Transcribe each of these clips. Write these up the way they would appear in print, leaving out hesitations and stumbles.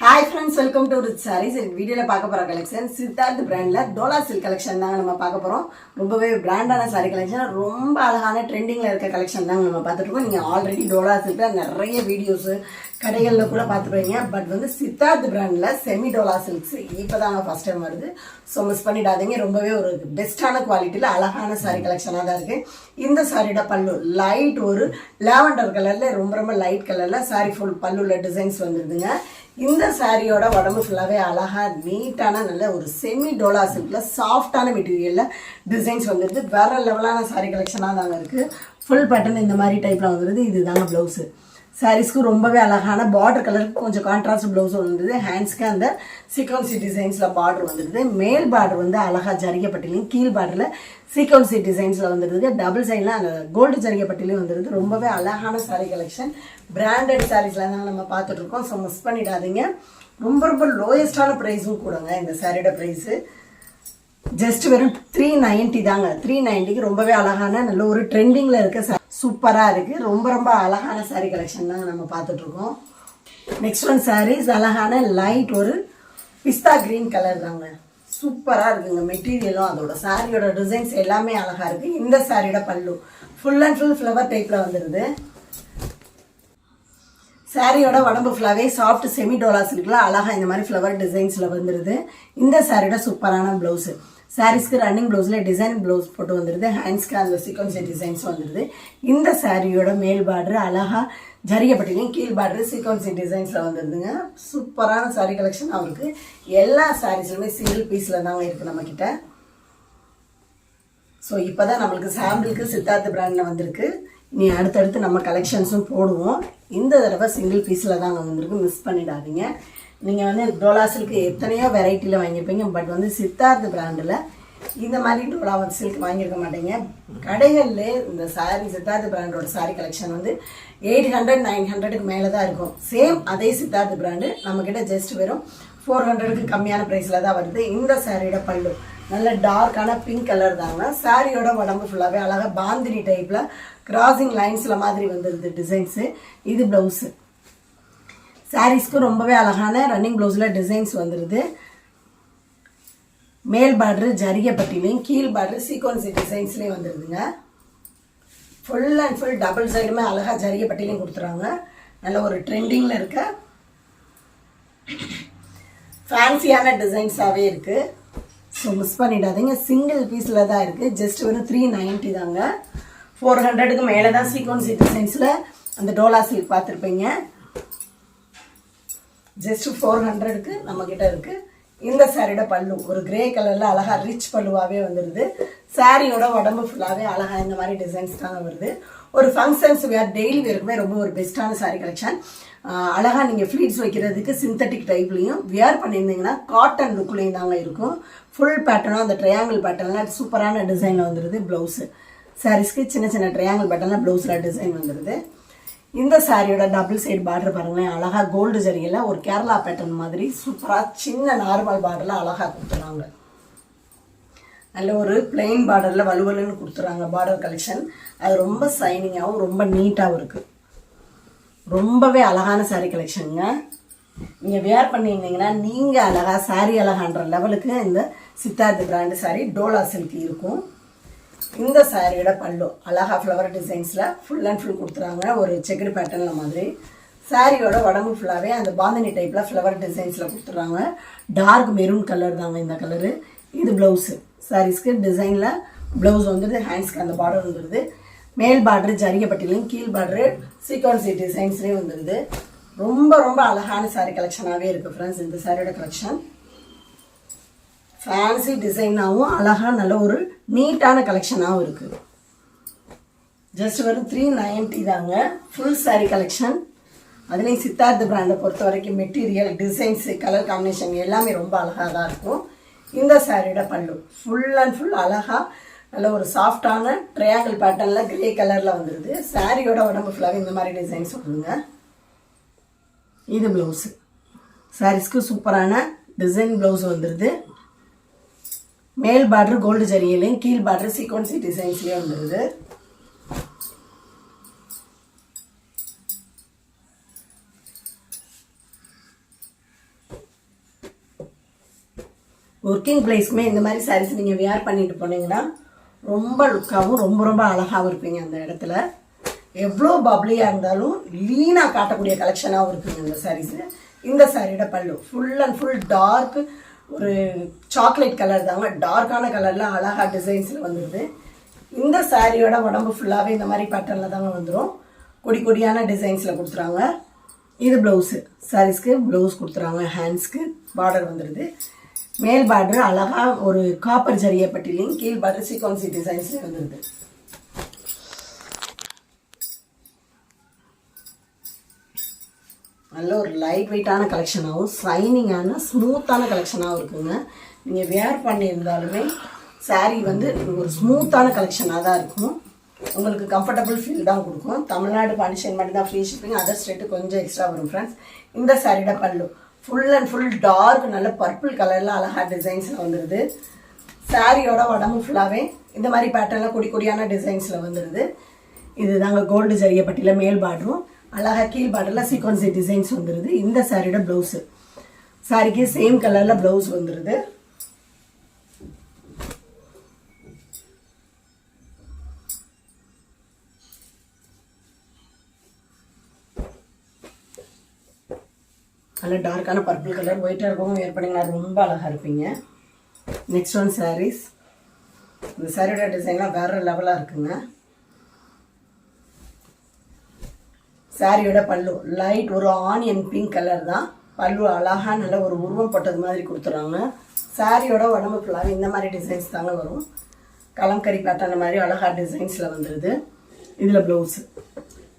Hi friends, welcome to Rich Sarees. In video la paaka pora collection Siddharth brand la Dola silk collection தாங்க நம்ம பார்க்க போறோம். ரொம்பவே பிராண்டான saree collection, ரொம்ப அழகான ட்ரெண்டிங்ல இருக்க collection தாங்க நம்ம பார்த்துட்டு இருக்கோம். நீங்க ஆல்ரெடி Dola silk நிறைய வீடியோஸ் கடைகள்ல கூட பார்த்துப்பீங்க. பட் வந்து சித்தார்த் பிராண்ட்ல செமி டோலா சில்க்ஸ் இப்பதாங்க ஃபர்ஸ்ட் டைம் வருது. ஸோ மிஸ் பண்ணிடாதீங்க. ரொம்பவே ஒரு பெஸ்டான குவாலிட்டியில் அழகான சாரி கலெக்ஷனாக தான் இருக்கு. இந்த சாரியோட பல்லு லைட் ஒரு லாவெண்டர் கலர்ல ரொம்ப லைட் கலர்ல சாரி ஃபுல் பல்லுல டிசைன்ஸ் வந்துருதுங்க. இந்த சாரியோட உடம்பு ஃபுல்லாவே அழகா நீட்டான நல்ல ஒரு செமி டோலா சில்க்ல சாஃப்டான மெட்டீரியல்ல டிசைன்ஸ் வந்துருது. வேற லெவலான சாரி கலெக்ஷனாக தாங்க இருக்கு. ஃபுல் பேட்டர்ன் இந்த மாதிரி டைப்ல வந்துருது. இதுதாங்க பிளவுஸ். சாரீஸ்க்கு ரொம்பவே அழகான பார்டர் கலருக்கு கொஞ்சம் கான்ட்ராஸ்ட் பிளவுஸ் வந்துருது. ஹேண்ட்ஸ்க்கு அந்த சீக்வன்சி டிசைன்ஸ்ல பார்டர் வந்துருது. மேல் பார்டர் வந்து அழகா ஜரிகைப்பட்டிலையும் கீழ் பார்டர்ல சீக்வன்சி டிசைன்ஸ்ல வந்துருது. டபுள் சைட்ல அந்த கோல்டு ஜரிகைப்பட்டிலையும் வந்துருது. ரொம்பவே அழகான சாரி கலெக்ஷன். பிராண்டட் சாரீஸ்ல தான் நம்ம பார்த்துட்டு இருக்கோம். ஸோ மிஸ் பண்ணிடாதீங்க. ரொம்ப லோயஸ்டான ப்ரைஸும் கூடங்க. இந்த சாரியோட ப்ரைஸ் ஜஸ்ட் வெறும் 390 தாங்க. 390க்கு ரொம்பவே அழகான நல்ல ஒரு ட்ரெண்டிங்ல இருக்க சூப்பரா இருக்கு. ரொம்ப அழகான சாரி கலெக்ஷன் தாங்க நம்ம பார்த்துட்டு இருக்கோம். நெக்ஸ்ட் ஒன் சாரீஸ் அழகான லைட் ஒரு பிஸ்தா கிரீன் கலர் தாங்க. சூப்பரா இருக்குங்க. மெட்டீரியலும் அதோட சாரியோட டிசைன்ஸ் எல்லாமே அழகா இருக்கு. இந்த சாரியோட பல்லு ஃபுல் அண்ட் ஃபுல் ஃப்ளவர் டைப்ல வந்துருது. சாரியோட உடம்பு ஃபுல்லாவே சாஃப்ட் செமி டோலா சில்க்ல அழகா இந்த மாதிரி ஃப்ளவர் டிசைன்ஸ்ல வந்துருது. இந்த சாரியோட சூப்பரான பிளவுஸ். சாரீஸ்க்கு ரன்னிங் பிளவுஸ்ல டிசைன் பிளவுஸ் போட்டு வந்துருது. ஹேண்ட்ஸ்க்கு அந்த சீக்வன்சி டிசைன்ஸ் வந்துருது. இந்த சாரியோட மேல் பார்டர் அழகா ஜரிகைப்பட்டிலையும் கீழ் பார்டர் சீக்வன்சி டிசைன்ஸ்ல வந்துருதுங்க. சூப்பரான சாரி கலெக்ஷன் அவருக்கு. எல்லா சாரீஸ்லுமே சிங்கிள் பீஸ்ல தாங்க இருக்கு நம்ம கிட்ட. ஸோ இப்போதான் நம்மளுக்கு சாம்பிளுக்கு சித்தார்த் பிராண்ட்ல வந்திருக்கு. இனி அடுத்தடுத்து நம்ம கலெக்ஷன்ஸும் போடுவோம். இந்த தடவை சிங்கிள் பீஸில் தாங்க வந்திருக்கு. மிஸ் பண்ணிடாதீங்க. நீங்கள் வந்து டோலா சில்க் எத்தனையோ வெரைட்டியில் வாங்கியிருப்பீங்க. பட் வந்து சித்தார்த் பிராண்டில் இந்த மாதிரி டோலா சில்க் வாங்கியிருக்க மாட்டீங்க. கடைகளில் இந்த சாரி சித்தார்த் பிராண்டோட சாரி கலெக்ஷன் வந்து 800-900க்கு மேலே தான் இருக்கும். சேம் அதே சித்தார்த் பிராண்டு நம்மக்கிட்ட ஜஸ்ட் வெறும் 400க்கு கம்மியான ப்ரைஸில் தான் வருது. இந்த சாரியோட பல்லு நல்ல டார்க்கான பிங்க் கலர் தாங்க. சாரியோட உடம்பு ஃபுல்லாகவே அழகாக பாந்தினி டைப்பில் கிராசிங் லைன்ஸ்ல மாதிரி வந்துருது டிசைன்ஸு. இது பிளவுஸு. சாரீஸ்க்கு ரொம்பவே அழகான ரன்னிங் பிளவுஸ்ல டிசைன்ஸ் வந்துருது. மேல் பார்டர் ஜரிகைப்பட்டிலையும் கீழ் பார்டர் சீக்வன்சி டிசைன்ஸ்லேயும் வந்துருதுங்க. ஃபுல் அண்ட் ஃபுல் டபுள் சைடுமே அழகா ஜரிகைப்பட்டிலையும் கொடுத்துறாங்க. நல்ல ஒரு ட்ரெண்டிங்ல இருக்க ஃபேன்சியான டிசைன்ஸாகவே இருக்கு. ஸோ மிஸ் பண்ணிடாதீங்க. சிங்கிள் பீஸில் தான் இருக்கு. ஜஸ்ட் ஒரு 390 தாங்க. 400க்கு மேலே தான் சீக்வன்சி டிசைன்ஸில் அந்த டோலா சில்க் பார்த்துருப்பீங்க. ஜஸ்ட் 400க்கு நம்ம கிட்ட இருக்கு. இந்த சாரியோட பல்லு ஒரு கிரே கலர்ல அழகா ரிச் பல்லுவாவே வந்துருது. சாரியோட உடம்பு ஃபுல்லாவே அழகா இந்த மாதிரி டிசைன்ஸ் தாங்க வருது. ஒரு ஃபங்க்ஷன்ஸ் வேர் டெய்லி வேருக்குமே ரொம்ப ஒரு பெஸ்டான சாரி கலெக்ஷன். அழகா நீங்க ஃபிளீட்ஸ் வைக்கிறதுக்கு சிந்தட்டிக் டைப்லையும் வியர் பண்ணியிருந்தீங்கன்னா காட்டன் லுக்லையும் தாங்க இருக்கும். ஃபுல் பேட்டர்னும் அந்த ட்ரையாங்கிள் பேட்டர்ல சூப்பரான டிசைன்ல வந்துருது. பிளவுஸ் சாரீஸ்க்கு சின்ன ட்ரையாங்கிள் பேட்டர்ல பிளவுஸ்ல டிசைன் வந்துருது. இந்த சாரியோட டபுள் சைடு பார்டர் பாருங்களேன். அழகா கோல்டு ஜரிகையில ஒரு கேரளா பேட்டர்ன் மாதிரி சூப்பரா சின்ன நார்மல் பார்டர்ல அழகா கொடுத்துறாங்க. நல்ல ஒரு பிளெயின் பார்டர்ல வலுவலுன்னு கொடுத்துறாங்க பார்டர் கலெக்ஷன். அது ரொம்ப சைனிங்காகவும் ரொம்ப நீட்டாகவும் இருக்கு. ரொம்பவே அழகான சாரி கலெக்ஷனுங்க. நீங்க வேர் பண்ணியிருந்தீங்கன்னா நீங்க அழகா சாரி அழகான்ற லெவலுக்கு இந்த Siddharth brand sorry Dola silk இருக்கும். இந்த சாரியோட பல்லு அழகா ஃப்ளவர் டிசைன்ஸ்ல ஃபுல் அண்ட் ஃபுல் கொடுத்துறாங்க. ஒரு செக்குடு பேட்டர்ன்ல மாதிரி. சாரியோட உடம்பு ஃபுல்லாவே அந்த பாந்தினி டைப்ல ஃப்ளவர் டிசைன்ஸ்ல கொடுத்துறாங்க. டார்க் மெரூன் கலர் தாங்க இந்த கலரு. இது பிளவுஸ். சாரீஸ்க்கு டிசைன்ல பிளவுஸ் வந்துருது. ஹேண்ட்ஸ்க்கு அந்த பார்டர் வந்துருது. மேல் பார்டர் ஜரிகைப்பட்டிலையும் கீழ் பார்டர் சீக்வன்சி டிசைன்ஸ்லயும் வந்துருது. ரொம்ப அழகான சாரி கலெக்ஷனாகவே இருக்கு ஃப்ரெண்ட்ஸ். இந்த சாரியோட கலெக்ஷன் ஃபேன்சி டிசைனாகவும் அழகா நல்ல ஒரு நீட்டான கலெக்ஷனாகவும் இருக்கு. ஜஸ்ட் வெறும் 390 தாங்க. Full sorry collection. அதுலேயும் சித்தார்த் பிராண்டை பொறுத்த வரைக்கும் மெட்டீரியல் டிசைன்ஸ் கலர் காம்பினேஷன் எல்லாமே ரொம்ப அழகாக தான் இருக்கும். இந்த சாரியோட பல்லு ஃபுல் அண்ட் ஃபுல் அழகா நல்ல ஒரு சாஃப்டான ட்ரையாங்கிள் பேட்டர்ன்ல கிரே கலர்ல வந்துருது. சாரியோட உடம்பு ஃபுல்லாகவே இந்த மாதிரி டிசைன்ஸ் வருதுங்க. இது பிளவுஸ். சாரீஸ்க்கு சூப்பரான டிசைன் பிளவுஸ் வந்துருது. மேல் பார்டர் கோல்டு ஜரிகையிலையும் கீழ் பார்டர் சீக்வன்சி டிசைன்ஸ்லயும் வந்துருது. ஒர்க்கிங் பிளேஸ்க்குமே இந்த மாதிரி சாரீஸ் நீங்கள் வியர் பண்ணிட்டு போனீங்கன்னா ரொம்ப லுக்காகவும் ரொம்ப ரொம்ப அழகாகவும் இருப்பீங்க. அந்த இடத்துல எவ்வளோ பப்ளியாக இருந்தாலும் லீனாக காட்டக்கூடிய கலெக்ஷனாகவும் இருக்குங்க இந்த சாரீஸு. இந்த சாரியோட பல்லு ஃபுல் அண்ட் ஃபுல் டார்க் ஒரு சாக்லேட் கலர் தாங்க. டார்க்கான கலரில் அழகா டிசைன்ஸில் வந்துடுது. இந்த சாரியோட உடம்பு ஃபுல்லாகவே இந்த மாதிரி பேட்டர்னில் தாங்க வந்துடும். கொடி கொடியான டிசைன்ஸில் கொடுத்துறாங்க. இது ப்ளவுஸு. சாரீஸ்க்கு ப்ளவுஸ் கொடுத்துறாங்க. ஹேண்ட்ஸ்க்கு பார்டர் வந்துடுது. மேல் பார்டர் அழகா ஒரு காப்பர் ஜரிய பட்டிலையும் கீழ் பார்டர் சீக்வன்சி டிசைன்ஸ்லேயும் வந்துடுது. நல்ல ஒரு லைட் வெயிட்டான கலெக்ஷனாகவும் ஷைனிங்கான ஸ்மூத்தான கலெக்ஷனாகவும் இருக்குங்க. நீங்கள் வேர் பண்ணியிருந்தாலுமே சாரீ வந்து ஒரு ஸ்மூத்தான கலெக்ஷனாக தான் இருக்கும். உங்களுக்கு கம்ஃபர்டபுள் ஃபீல் தான் கொடுக்கும். தமிழ்நாடு பாண்டிச்சேரி மட்டும் தான் ஃப்ரீ ஷிப்பிங். அதர் ஸ்டேட்டு கொஞ்சம் எக்ஸ்ட்ரா வரும் ஃப்ரெண்ட்ஸ். இந்த சாரியோட பல்லு ஃபுல் அண்ட் ஃபுல் டார்க் நல்ல பர்பிள் கலரில் அழகா டிசைன்ஸில் வந்துடுது. சாரியோட உடம்பு ஃபுல்லாகவே இந்த மாதிரி பேட்டர்னில் கொடி கொடியான டிசைன்ஸில் வந்துடுது. இது தாங்க கோல்டு ஜரிய பட்டியில் மேல் பார்டரும் அழகா கீழ் பார்டரில் சீக்வன்சி டிசைன்ஸ் வந்துடுது. இந்த சாரியோட ப்ளவுஸு. சாரிக்கு சேம் கலரில் ப்ளவுஸ் வந்துடுது. நல்ல டார்க்கான பர்பிள் கலர் ஒயிட்டாக இருக்கவும் வேர் பண்ணிங்கன்னா ரொம்ப அழகாக இருப்பீங்க. Next one sarees. இந்த சாரியோட டிசைன்லாம் வேறு லெவலாக இருக்குங்க. சாரியோட பல்லு லைட் ஒரு ஆனியன் பிங்க் கலர் தான். பல்லு அழகாக நல்ல ஒரு உருவம் போட்டது மாதிரி கொடுத்துறாங்க. சாரியோட உடம்பு ஃபுல்லாக இந்த மாதிரி டிசைன்ஸ் தாங்க வரும். கலம்கரி பேட்டர்ன் மாதிரி அழகாக டிசைன்ஸில் வந்துடுது. இதில் ப்ளவுஸு.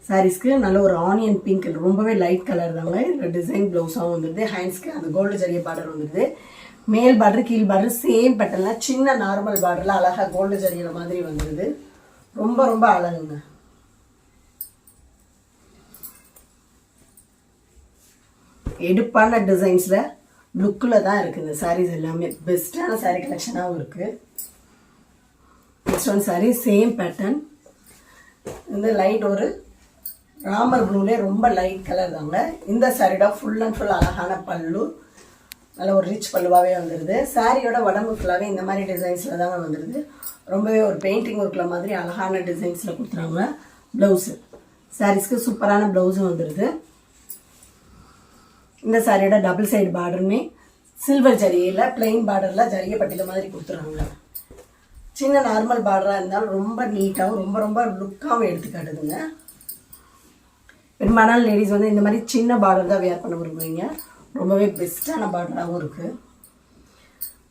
சாரீஸ்க்கு நல்ல ஒரு ஆனியன் பிங்க் ரொம்பவே லைட் கலர் தாங்க. இதில் டிசைன் ப்ளவுஸாகவும் வந்துடுது. ஹேண்ட்ஸ்க்கு அந்த கோல்டு ஜரிய பார்டர் வந்துடுது. மேல் பார்டர் கீழ் பார்டர் சேம் பேட்டர்னில் சின்ன நார்மல் பார்டரில் அழகாக கோல்டு ஜரியில மாதிரி வந்துடுது. ரொம்ப ரொம்ப அழகுங்க. எடுப்பான டிசைன்ஸில் லுக்கில் தான் இருக்குது இந்த சாரீஸ் எல்லாமே. பெஸ்ட்டான சாரீ கலெக்ஷனாகவும் இருக்குது. Next one sari same pattern. இந்த லைட் ஒரு ராமர் ப்ளூலே ரொம்ப லைட் கலர் தாங்க. இந்த சாரியோட ஃபுல் அண்ட் ஃபுல் அழகான பல்லு நல்ல ஒரு ரிச் பல்லுவாகவே வந்துடுது. சாரியோட உடம்பு ஃபுல்லாகவே இந்த மாதிரி டிசைன்ஸில் தாங்க வந்துடுது. ரொம்பவே ஒரு பெயிண்டிங் ஒர்க்கில் மாதிரி அழகான டிசைன்ஸில் கொடுத்துறாங்க. ப்ளவுஸு. சாரீஸ்க்கு சூப்பரான ப்ளவுஸும் வந்துடுது. இந்த சாரியோட டபுள் சைடு பார்டருமே சில்வர் ஜரியில் பிளெயின் பார்டரில் ஜரிய பட்டியில் மாதிரி கொடுத்துறாங்க. சின்ன நார்மல் பார்டராக இருந்தாலும் ரொம்ப நீட்டாகவும் ரொம்ப ரொம்ப லுக்காகவும் எடுத்துக்காட்டுதுங்க. பெரும்பாலான லேடிஸ் வந்து இந்த மாதிரி சின்ன பார்டர் தான் வேர் பண்ண விரும்புவீங்க. ரொம்பவே பெஸ்ட்டான பார்டராகவும் இருக்குது.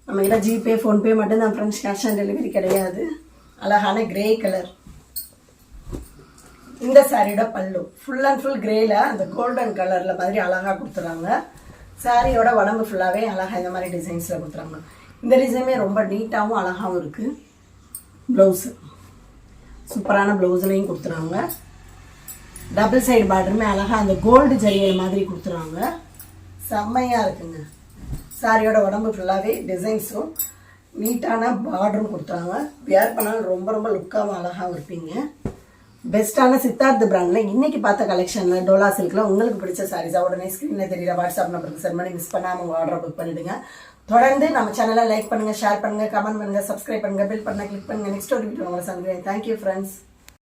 நம்மகிட்ட ஜிபே ஃபோன்பே மட்டும்தான் ஃப்ரெண்ட்ஸ், கேஷ் ஆன் டெலிவரி கிடையாது. அழகான கிரே கலர். இந்த சாரியோட பல்லு ஃபுல் அண்ட் ஃபுல் கிரேல அந்த கோல்டன் கலரில் மாதிரி அழகாக கொடுத்துறாங்க. சாரியோட உடம்பு ஃபுல்லாகவே அழகாக இந்த மாதிரி டிசைன்ஸில் கொடுத்துறாங்க. இந்த டிசைனுமே ரொம்ப நீட்டாகவும் அழகாகவும் இருக்குது. ப்ளவுஸு சூப்பரான ப்ளவுஸ்லையும் கொடுத்துறாங்க. டபுள் சைடு பார்டருமே அழகாக அந்த கோல்டு ஜரியல் மாதிரி கொடுத்துறாங்க. செம்மையாக இருக்குங்க. சாரியோட உடம்பு ஃபுல்லாகவே டிசைன்ஸும் நீட்டான பார்டரும் கொடுத்துறாங்க. வியர் பண்ணாலும் ரொம்ப ரொம்ப லுக்காகவும் அழகாகவும் இருப்பீங்க. பெஸ்ட்டான சித்தார்த் பிராண்டில் இன்றைக்கி பார்த்த கலெக்ஷனில் டோலா சில்கில் உங்களுக்கு பிடிச்ச சாரீஸாக உடனே ஸ்க்ரீனில் தெரியுற வாட்ஸ்அப் நம்பருக்கு சென்ட் பண்ணி மிஸ் பண்ணாமல் உங்கள் ஆர்டரை புக் பண்ணிவிடுங்க. தொடர்ந்து நம்ம சேனலை லைக் பண்ணுங்கள், ஷேர் பண்ணுங்கள், கமெண்ட் பண்ணுங்கள், சப்ஸ்கிரைப் பண்ணுங்கள், பெல் பண்ண கிளிக் பண்ணுங்கள். நெக்ஸ்ட் ஒரு வீடியோ உங்களை சந்திக்கிறேன். Thank you friends.